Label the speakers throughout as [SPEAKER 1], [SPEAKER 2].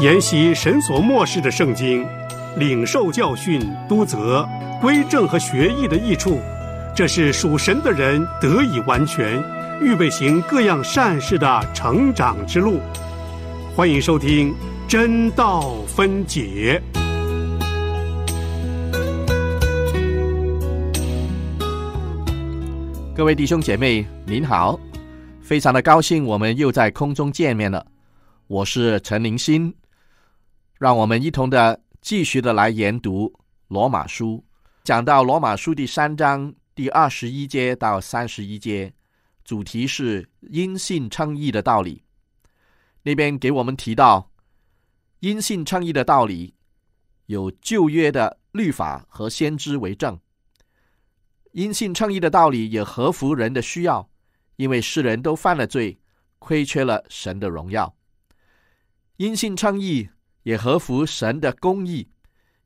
[SPEAKER 1] 研习神所默示的圣经，领受教训、督责、归正和学义的益处，这是属神的人得以完全，预备行各样善事的成长之路。欢迎收听真道分解。
[SPEAKER 2] 各位弟兄姐妹您好，非常的高兴我们又在空中见面了。我是陈灵新，让我们一同的继续的来研读罗马书，讲到罗马书第3章第21节到31节，主题是因信称义的道理。那边给我们提到因信称义的道理有旧约的律法和先知为证，因信称义的道理也合乎人的需要，因为世人都犯了罪，亏缺了神的荣耀。因信称义也合乎神的公义，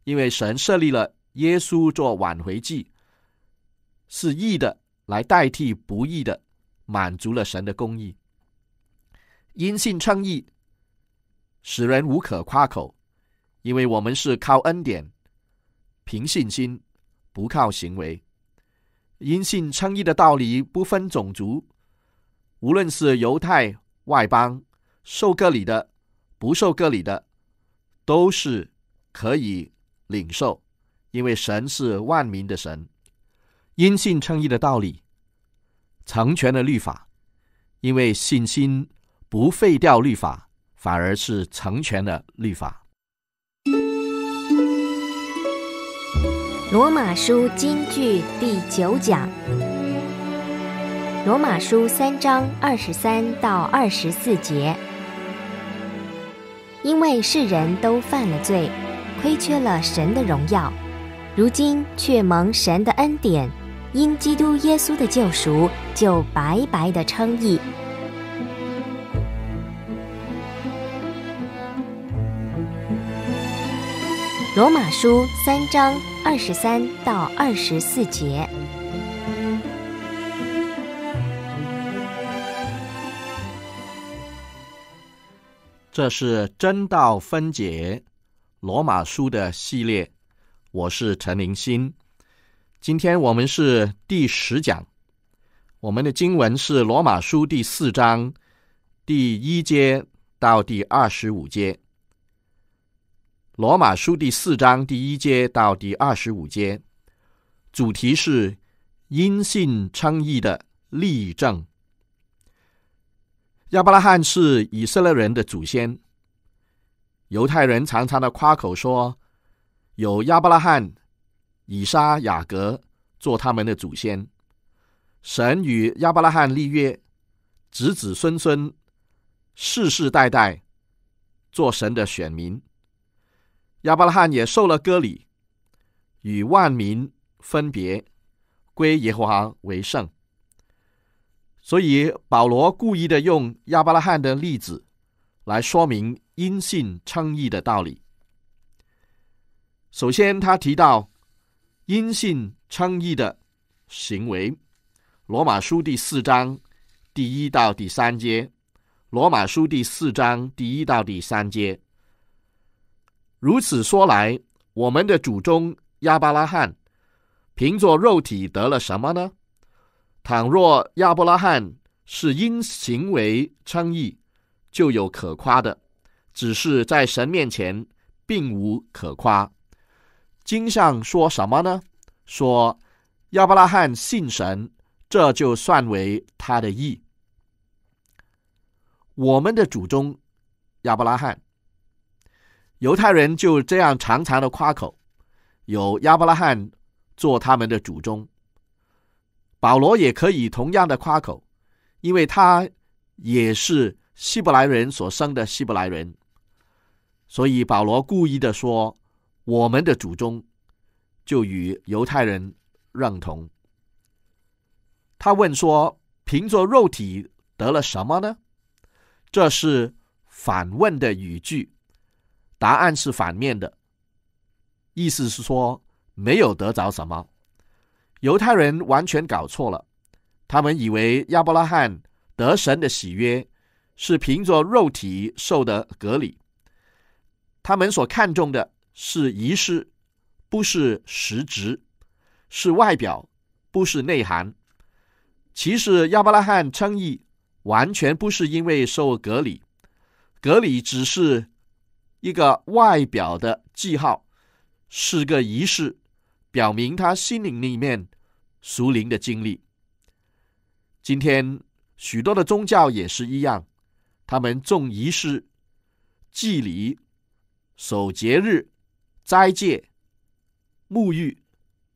[SPEAKER 2] 因为神设立了耶稣做挽回祭，是义的来代替不义的，满足了神的公义。因信称义使人无可夸口，因为我们是靠恩典，凭信心，不靠行为。因信称义的道理不分种族，无论是犹太、外邦、受割礼的、不受割礼的，都是可以领受，因为神是万民的神。因信称义的道理成全了律法，因为信心不废掉律法，反而是成全了律法。
[SPEAKER 3] 罗马书金句第9讲，罗马书3章23到24节。因为世人都犯了罪，亏缺了神的荣耀，如今却蒙神的恩典，因基督耶稣的救赎，就白白的称义。罗马书3章23到24节。
[SPEAKER 2] 这是真道分解罗马书的系列，我是陈灵新。今天我们是第10讲，我们的经文是罗马书第4章第1节到第25节。罗马书第4章第1节到第25节，主题是因信称义的例证。亚伯拉罕是以色列人的祖先，犹太人常常的夸口说，有亚伯拉罕、以撒、雅各做他们的祖先。神与亚伯拉罕立约，子子孙孙，世世代代做神的选民。亚伯拉罕也受了割礼，与万民分别，归耶和华为圣。所以保罗故意的用亚伯拉罕的例子来说明因信称义的道理。首先他提到因信称义的行为，罗马书第4章第1到第3节，罗马书第4章第1到第3节。如此说来，我们的祖宗亚伯拉罕凭着肉体得了什么呢？倘若亚伯拉罕是因行为称义，就有可夸的，只是在神面前并无可夸。经上说什么呢？说亚伯拉罕信神，这就算为他的义。我们的祖宗亚伯拉罕，犹太人就这样常常的夸口，有亚伯拉罕做他们的祖宗。保罗也可以同样的夸口，因为他也是希伯来人所生的希伯来人，所以保罗故意的说我们的祖宗，就与犹太人认同。他问说，凭着肉体得了什么呢？这是反问的语句，答案是反面的，意思是说没有得着什么。犹太人完全搞错了，他们以为亚伯拉罕得神的喜悦是凭着肉体受的割礼，他们所看重的是仪式，不是实质，是外表，不是内涵。其实亚伯拉罕称义完全不是因为受割礼，割礼只是一个外表的记号，是个仪式，表明他心灵里面属灵的经历。今天许多的宗教也是一样，他们重仪式、祭礼、守节日、斋戒、沐浴、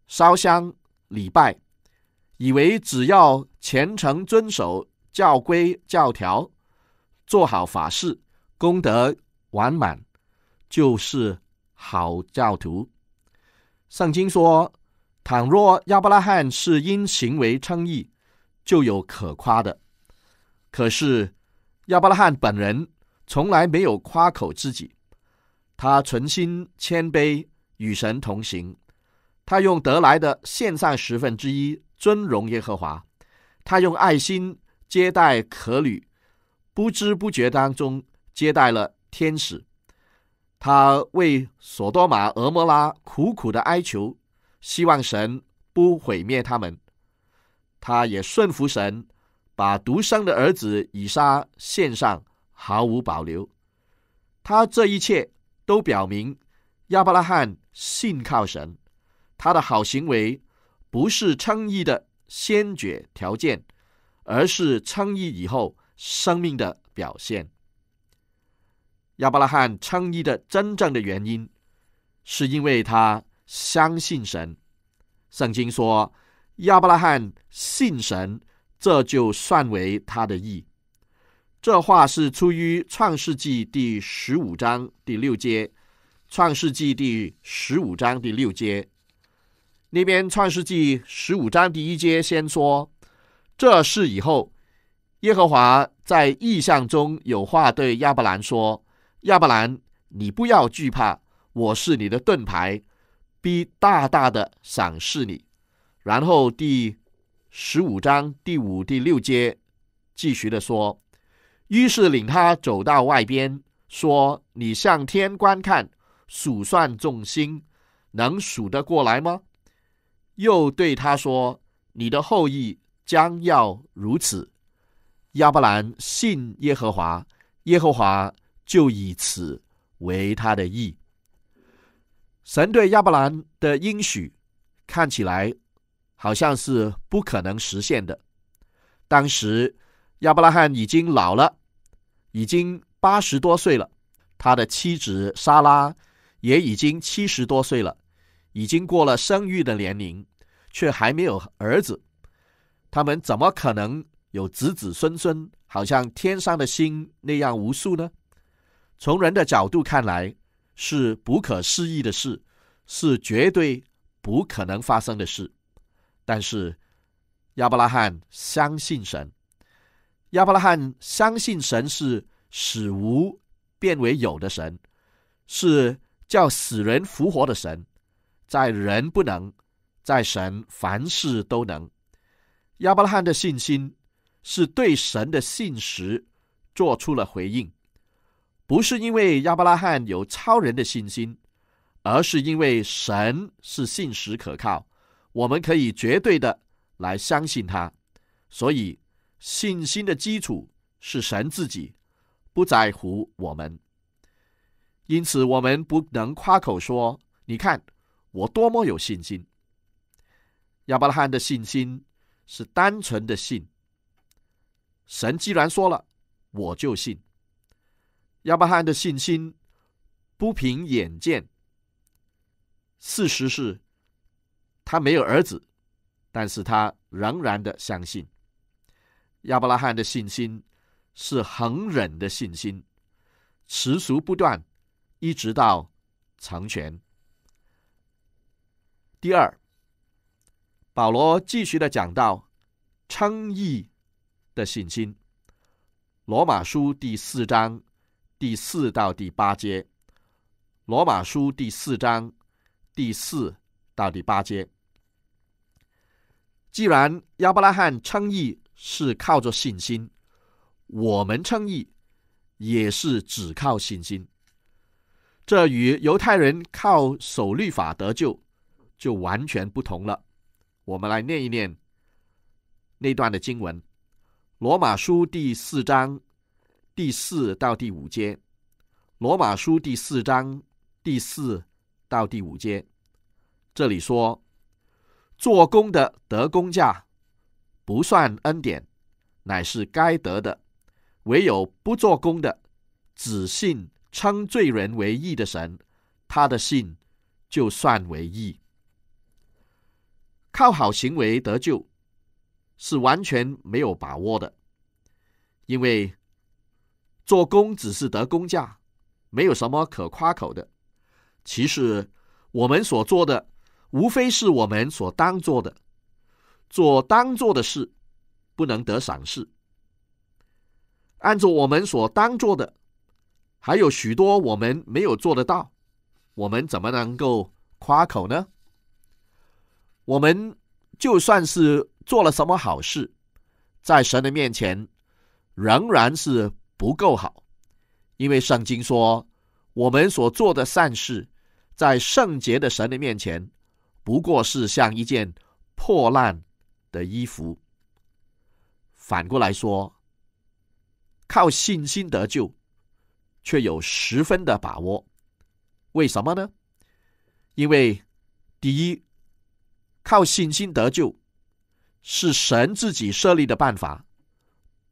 [SPEAKER 2] 烧香、礼拜，以为只要虔诚遵守教规教条，做好法事，功德完满，就是好教徒。圣经说，倘若亚伯拉罕是因行为称义，就有可夸的。可是亚伯拉罕本人从来没有夸口自己，他存心谦卑，与神同行。他用得来的献上1/10尊荣耶和华，他用爱心接待客旅，不知不觉当中接待了天使。他为所多玛俄摩拉苦苦的哀求，希望神不毁灭他们。他也顺服神，把独生的儿子以撒献上，毫无保留。他这一切都表明亚伯拉罕信靠神，他的好行为不是称义的先决条件，而是称义以后生命的表现。亚伯拉罕称义的真正的原因，是因为他相信神。圣经说，亚伯拉罕信神，这就算为他的义。这话是出于创世纪第15章第6节，创世纪第15章第6节。那边创世纪15章第1节先说，这事以后，耶和华在异象中有话对亚伯兰说，亚伯兰，你不要惧怕，我是你的盾牌，必大大的赏赐你。然后第15章第5、第6节继续的说，于是领他走到外边，说，你向天观看，数算众星，能数得过来吗？又对他说，你的后裔将要如此。亚伯兰信耶和华，耶和华就以此为他的义。神对亚伯兰的应许看起来好像是不可能实现的。当时亚伯拉罕已经老了，已经80多岁了，他的妻子撒拉也已经70多岁了，已经过了生育的年龄，却还没有儿子。他们怎么可能有子子孙孙，好像天上的星那样无数呢？从人的角度看来，是不可思议的事，是绝对不可能发生的事。但是亚伯拉罕相信神，亚伯拉罕相信神是使无变为有的神，是叫死人复活的神，在人不能，在神凡事都能。亚伯拉罕的信心是对神的信实做出了回应，不是因为亚伯拉罕有超人的信心，而是因为神是信实可靠，我们可以绝对的来相信他。所以信心的基础是神自己，不在乎我们。因此我们不能夸口说，你看我多么有信心。亚伯拉罕的信心是单纯的信，神既然说了，我就信。亚伯拉罕的信心不凭眼见，事实是他没有儿子，但是他仍然的相信。亚伯拉罕的信心是恒忍的信心，持续不断，一直到成全。第二，保罗继续的讲到称义的信心。罗马书第4章第4到第8节，罗马书第4章第4到第8节。既然亚伯拉罕称义是靠着信心，我们称义也是只靠信心。这与犹太人靠守律法得救就完全不同了。我们来念一念那段的经文，罗马书第4章第4到第5节。罗马书第4章第4到第5节，这里说，做工的得工价，不算恩典，乃是该得的；唯有不做工的，只信称罪人为义的神，他的信就算为义。靠好行为得救是完全没有把握的，因为做工只是得工价，没有什么可夸口的。其实我们所做的无非是我们所当做的，做当做的事不能得赏识。按照我们所当做的，还有许多我们没有做得到，我们怎么能够夸口呢？我们就算是做了什么好事，在神的面前仍然是不够好，因为圣经说，我们所做的善事在圣洁的神的面前不过是像一件破烂的衣服。反过来说，靠信心得救却有10分的把握。为什么呢？因为第一，靠信心得救是神自己设立的办法，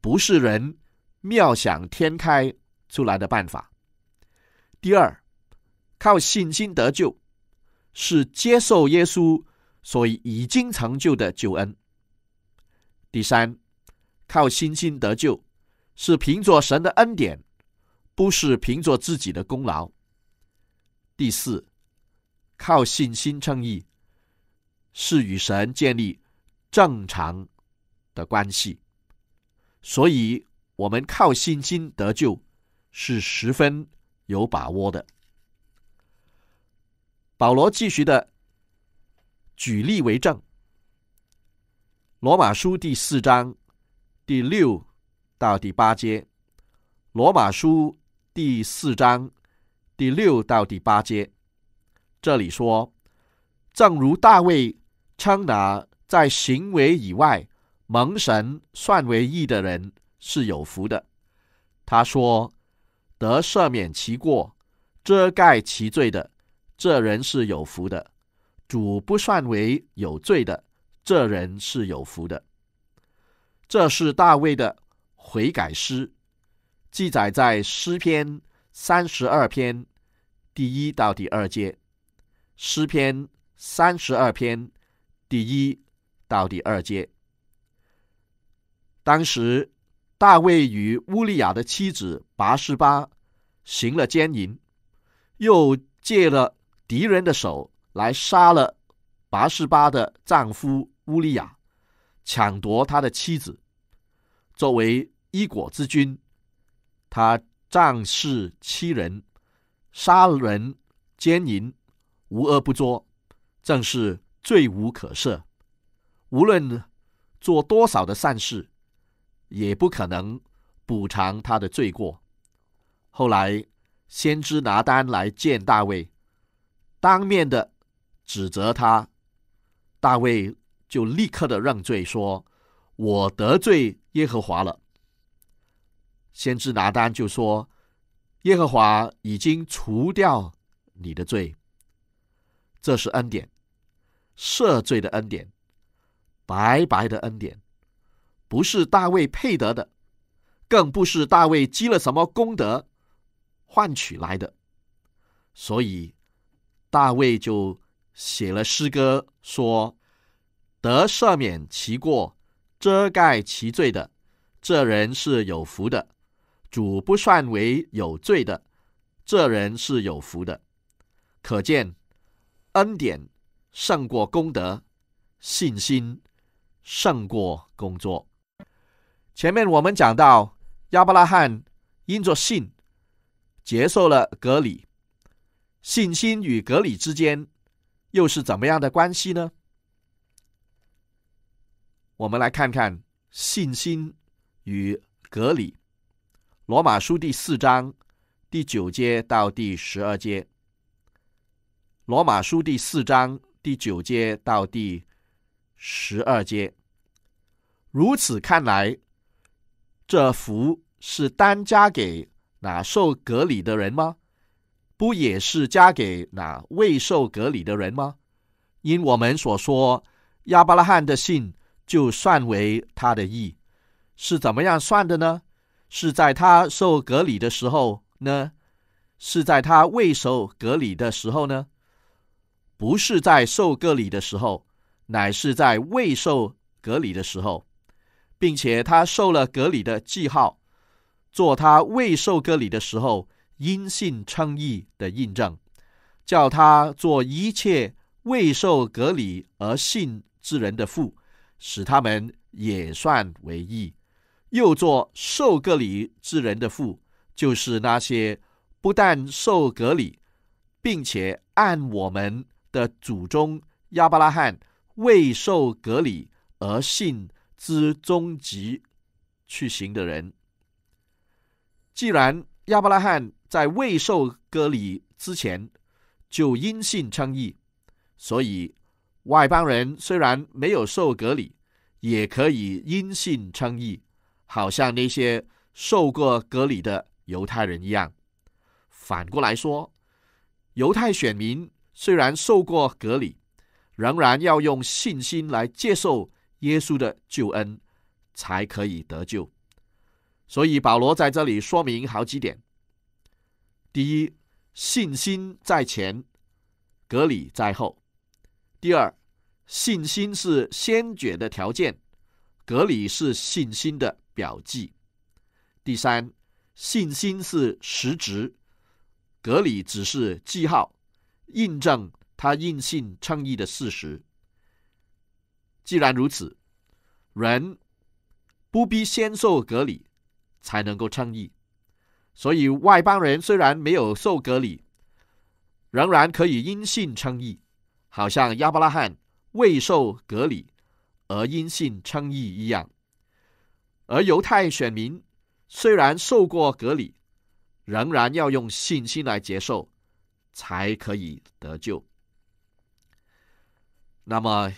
[SPEAKER 2] 不是人妙想天开出来的办法。第二，靠信心得救是接受耶稣所以已经成就的救恩。第三，靠信心得救是凭着神的恩典，不是凭着自己的功劳。第四，靠信心称义是与神建立正常的关系。所以我们靠信心得救是10分有把握的。保罗继续的举例为证，罗马书第4章第6到第8节。罗马书第4章第6到第8节，这里说，正如大卫称那在行为以外蒙神算为义的人是有福的。他说，得赦免其过，遮盖其罪的，这人是有福的；主不算为有罪的，这人是有福的。这是大卫的悔改诗，记载在诗篇32篇第1到第2节。诗篇32篇第1到第2节。当时大卫与乌利亚的妻子拔示巴行了奸淫，又借了敌人的手来杀了拔示巴的丈夫乌利亚，抢夺他的妻子。作为一国之君，他仗势欺人，杀人奸淫，无恶不作，正是罪无可赦。无论做多少的善事，也不可能补偿他的罪过。后来先知拿单来见大卫，当面的指责他，大卫就立刻的认罪，说，我得罪耶和华了。先知拿单就说，耶和华已经除掉你的罪。这是恩典，赦罪的恩典，白白的恩典，不是大卫配得的，更不是大卫积了什么功德换取来的。所以大卫就写了诗歌说，得赦免其过，遮盖其罪的，这人是有福的；主不算为有罪的，这人是有福的。可见恩典胜过功德，信心胜过工作。前面我们讲到亚伯拉罕因着信接受了割礼，信心与割礼之间又是怎么样的关系呢？我们来看看信心与割礼。罗马书第4章第9节到第12节，罗马书第4章第9节到第12节。如此看来，这福是单加给那受割礼的人吗？不也是加给那未受割礼的人吗？因我们所说，亚伯拉罕的信就算为他的义，是怎么样算的呢？是在他受割礼的时候呢？是在他未受割礼的时候呢？不是在受割礼的时候，乃是在未受割礼的时候，并且他受了割礼的记号，做他未受割礼的时候因信称义的印证，叫他做一切未受割礼而信之人的父，使他们也算为义；又做受割礼之人的父，就是那些不但受割礼，并且按我们的祖宗亚伯拉罕未受割礼而信之终极去行的人。既然亚伯拉罕在未受割礼之前就因信称义，所以外邦人虽然没有受割礼，也可以因信称义，好像那些受过割礼的犹太人一样。反过来说，犹太选民虽然受过割礼，仍然要用信心来接受耶稣的救恩，才可以得救。所以保罗在这里说明好几点。第一，信心在前，割礼在后。第二，信心是先决的条件，割礼是信心的表记。第三，信心是实质，割礼只是记号，印证他因信称义的事实。既然如此，人不必先受割礼才能够称义，所以外邦人虽然没有受割礼，仍然可以因信称义，好像亚伯拉罕未受割礼而因信称义一样。而犹太选民虽然受过割礼，仍然要用信心来接受，才可以得救。那么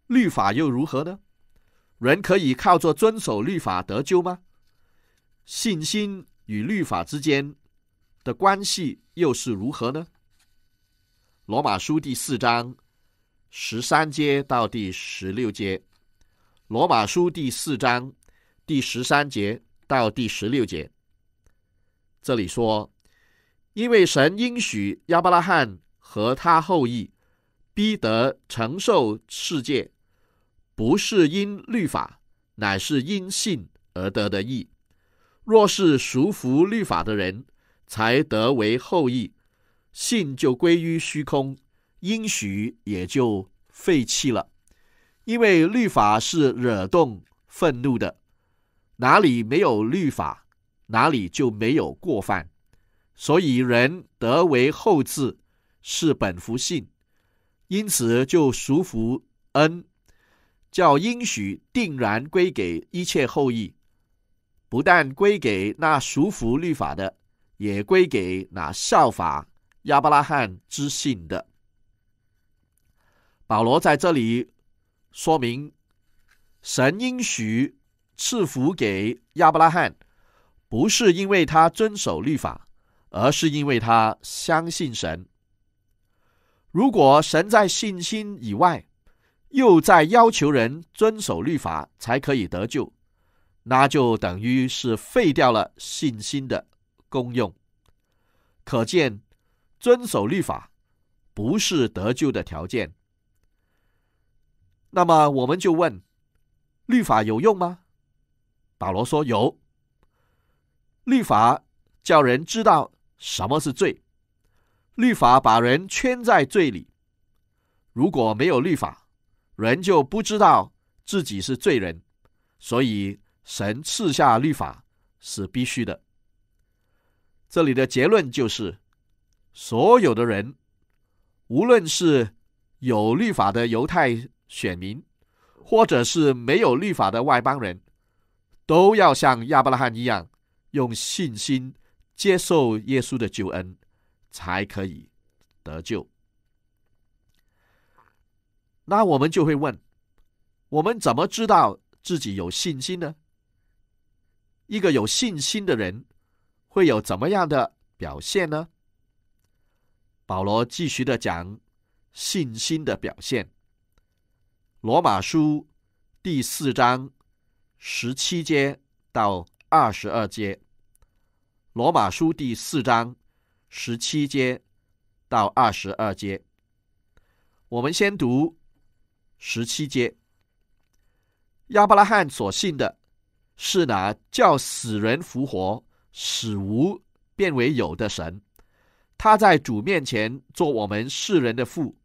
[SPEAKER 2] 律法又如何呢？人可以靠着遵守律法得救吗？信心与律法之间的关系又是如何呢？罗马书第4章13节到第16节，罗马书第4章第13节到第16节，这里说，因为神应许亚伯拉罕和他后裔必得承受世界，不是因律法，乃是因信而得的义。若是属服律法的人，才得为后裔，信就归于虚空，应许也就废弃了。因为律法是惹动愤怒的，哪里没有律法，哪里就没有过犯。所以人得为后嗣，是本乎信，因此就属乎恩，叫应许定然归给一切后裔，不但归给那属乎律法的，也归给那效法亚伯拉罕之信的。保罗在这里说明，神应许赐福给亚伯拉罕，不是因为他遵守律法，而是因为他相信神。如果神在信心以外，又在要求人遵守律法才可以得救，那就等于是废掉了信心的功用。可见，遵守律法不是得救的条件。那么我们就问，律法有用吗？保罗说有。律法叫人知道什么是罪，律法把人圈在罪里。如果没有律法，人就不知道自己是罪人，所以神赐下律法是必须的。这里的结论就是，所有的人，无论是有律法的犹太选民，或者是没有律法的外邦人，都要像亚伯拉罕一样，用信心接受耶稣的救恩，才可以得救。那我们就会问，我们怎么知道自己有信心呢？一个有信心的人会有怎么样的表现呢？保罗继续的讲信心的表现。罗马书第4章17节到22节。罗马书第4章17节到22节。我们先读17节。亚伯拉罕所信的是那叫死人复活、使无变为有的神，他在主面前做我们世人的父，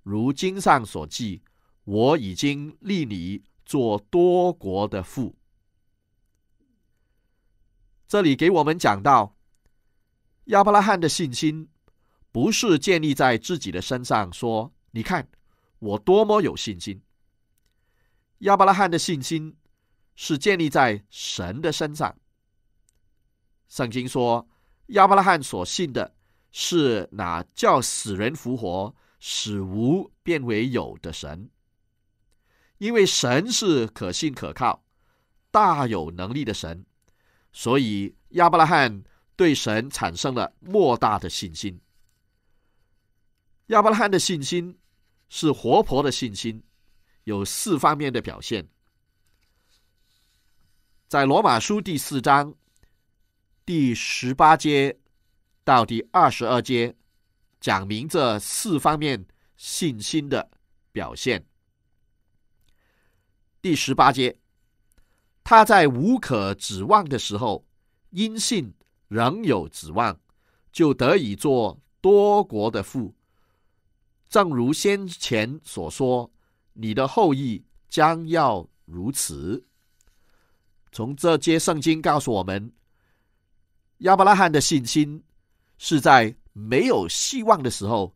[SPEAKER 2] 如经上所记，我已经立你做多国的父。这里给我们讲到，亚伯拉罕的信心不是建立在自己的身上，说你看我多么有信心。亚伯拉罕的信心是建立在神的身上。圣经说，亚伯拉罕所信的是那叫死人复活、使无变为有的神。因为神是可信可靠、大有能力的神，所以亚伯拉罕对神产生了莫大的信心。亚伯拉罕的信心是活泼的信心，有4方面的表现。在罗马书第4章第18节到第22节，讲明这4方面信心的表现。第18节，他在无可指望的时候，因信仍有指望，就得以做多国的父。正如先前所说，你的后裔将要如此。从这节圣经告诉我们，亚伯拉罕的信心是在没有希望的时候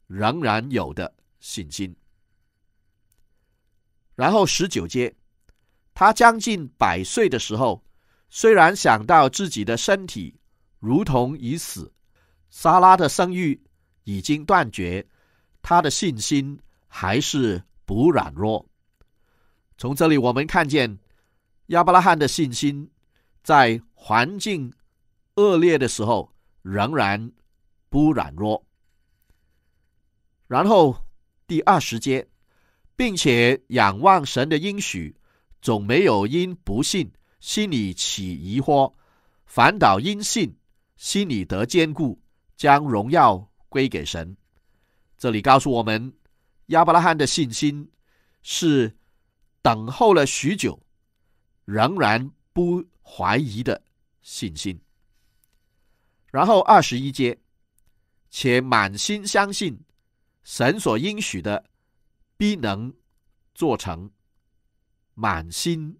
[SPEAKER 2] 仍然有的信心。然后19节，他将近100岁的时候，虽然想到自己的身体如同已死，撒拉的生育已经断绝，他的信心还是不软弱。从这里我们看见亚伯拉罕的信心在环境恶劣的时候仍然不软弱。然后第20节，并且仰望神的应许，总没有因不信心里起疑惑，反倒因信心里得坚固，将荣耀归给神。这里告诉我们，亚伯拉罕的信心是等候了许久，仍然不怀疑的信心。然后21节，且满心相信神所应许的必能做成，满心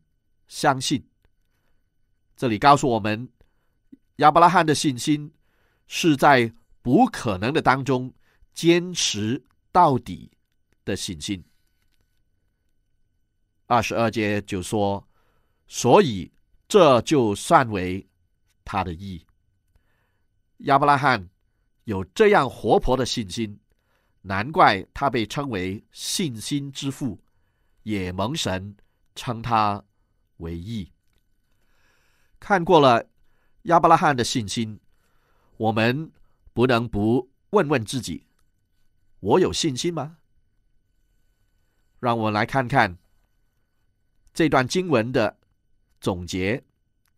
[SPEAKER 2] 相信。这里告诉我们，亚伯拉罕的信心是在不可能的当中坚持到底的信心。22节就说，所以这就算为他的义。亚伯拉罕有这样活泼的信心，难怪他被称为信心之父，也蒙神称他为义。看过了亚伯拉罕的信心，我们不能不问问自己，我有信心吗？让我们来看看这段经文的总结，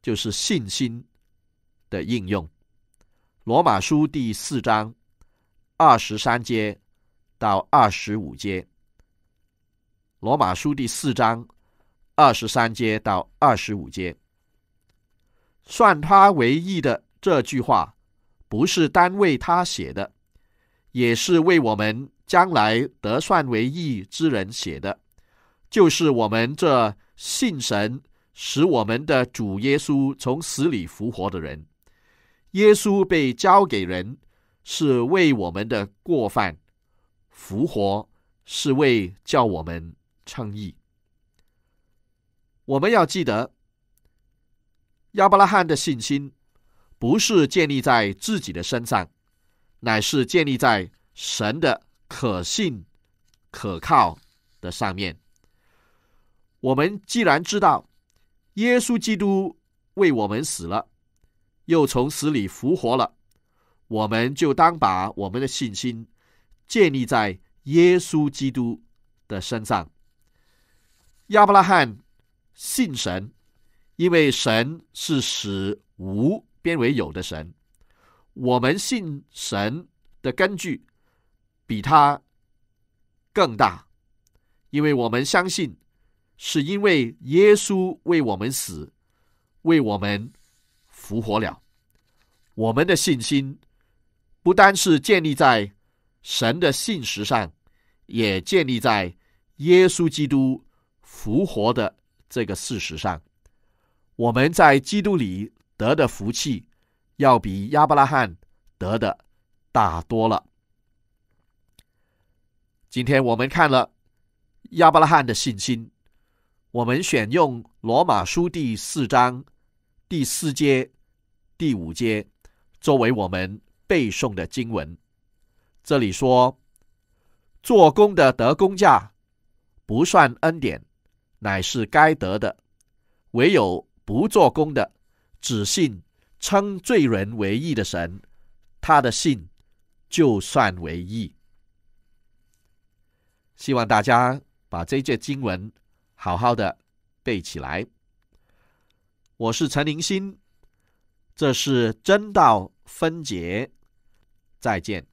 [SPEAKER 2] 就是信心的应用。罗马书第4章23节到25节。罗马书第4章23节到25节。算他为义的这句话，不是单为他写的，也是为我们将来得算为义之人写的，就是我们这信神使我们的主耶稣从死里复活的人。耶稣被交给人，是为我们的过犯；复活是为叫我们称义。我们要记得，亚伯拉罕的信心不是建立在自己的身上，乃是建立在神的可信可靠的上面。我们既然知道耶稣基督为我们死了，又从死里复活了，我们就当把我们的信心建立在耶稣基督的身上。亚伯拉罕信神，因为神是使无变为有的神。我们信神的根据比他更大，因为我们相信是因为耶稣为我们死，为我们复活了。我们的信心不单是建立在神的信实上，也建立在耶稣基督复活的这个事实上。我们在基督里得的福气，要比亚伯拉罕得的大多了。今天我们看了亚伯拉罕的信心，我们选用罗马书第4章第4节、第5节作为我们背诵的经文。这里说，做工的得工价，不算恩典，乃是该得的；唯有不做工的，只信称罪人为义的神，他的信就算为义。希望大家把这节经文好好的背起来。我是陈灵新，这是真道分解，再见。